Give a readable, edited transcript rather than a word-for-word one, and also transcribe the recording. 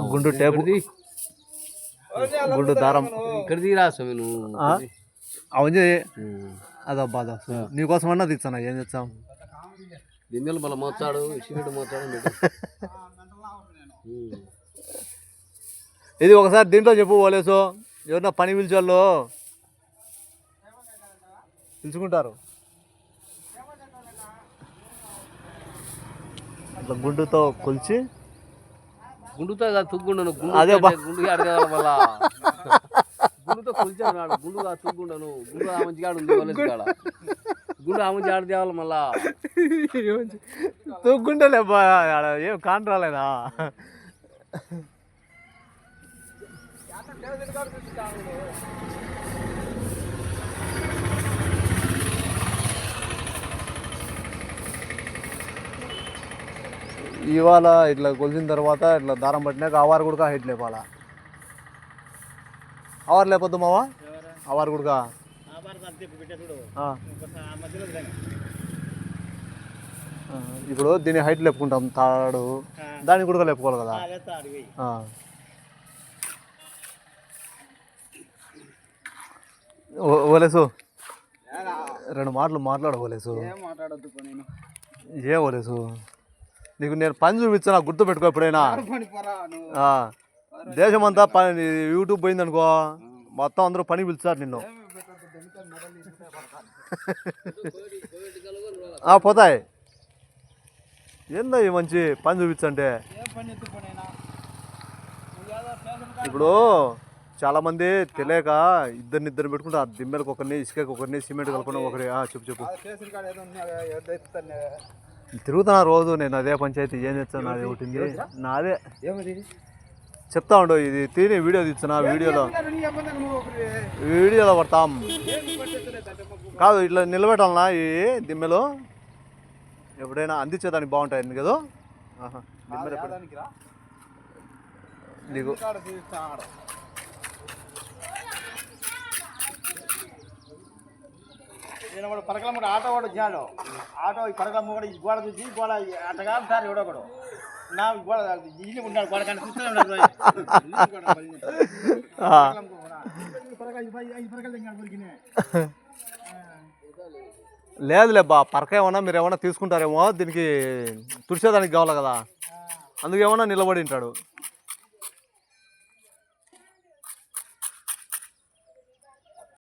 గుండు టేపు గుండు దారం ఇక్కడిది రాసావు నువ్వు అవన్నీ అదబ్బా నీకోసమన్నా తెచ్చాను ఏం తెచ్చాం దిన్నెలు మళ్ళీ మోచాడు సిగరెట్ మోచాడు ఇది ఒకసారి దీంట్లో చెప్పు పోలేసు ఎవరన్నా పని పిలిచేవాళ్ళు పిలుచుకుంటారు అట్లా గుండుతో కొలిచి గుండుతో తుగ్గుండను అదే గుండు అడగాలి మళ్ళా గుండుతో కొలిచాడు గుండు తుగ్గుండను గుండు ఆ మంచిగా ఉంది గుండు ఆ మంచి ఆడ తేవాలి మళ్ళా తుగ్గుంటలే ఏం కాని రాలేదా ఇవాళ ఇట్లా కొలిసిన తర్వాత ఇట్లా దారం పట్టినాక ఆవారు కూడా హెడ్ లేపాలా ఆవారు లేపొద్దు మావా ఆవారు కూడా ఇప్పుడు దీన్ని హైట్ లేపుకుంటాం తాడు దాన్ని కూడా లేపుకోవాలి కదా ఓలేసు రెండు మాటలు మాట్లాడు ఓలేసు ఏ ఓలేసు నీకు నేను పని చూపించా గుర్తు పెట్టుకో ఎప్పుడైనా దేశమంతా పని యూట్యూబ్ పోయిందనుకో మొత్తం అందరూ పని పిలుస్తారు నిన్ను పోతాయి ఏందో ఈ మంచి పని చూపించంటే ఇప్పుడు చాలామంది తెలియక ఇద్దరు పెట్టుకుంటారు దిమ్మెలకు ఒకరిని ఇసుకకి ఒకరిని సిమెంట్ కలుపుకున్న ఒకరి చెప్పు తిరుగుతున్నా రోజు నేను అదే పంచాయతీ ఏం తెచ్చాను నాది ఒకటి నాదే చెప్తా ఉండు ఇది తిని వీడియో తీస్తున్నా వీడియోలో పడతాం కాదు ఇట్లా నిలబెట్టాలన్నా ఈ దిమ్మెలు ఎప్పుడైనా అందించేదానికి బాగుంటాయి కదా నీకు నేను పరకలమ్మ ఆటో వాడు జాడు ఆటో ఈ పరకలమ్మ కూడా ఈ గోడ చూసి గోడ అట్టగా సార్ ఎవడొకడు నా గోడ ఇల్లు ఉన్నాడు గోడ కానీ చూస్తూనే ఉన్నాడు లేదులే బా పరక ఏమన్నా మీరు ఏమన్నా తీసుకుంటారేమో దీనికి తుడిచేదానికి కావాలి కదా అందుకేమన్నా నిలబడి ఉంటాడు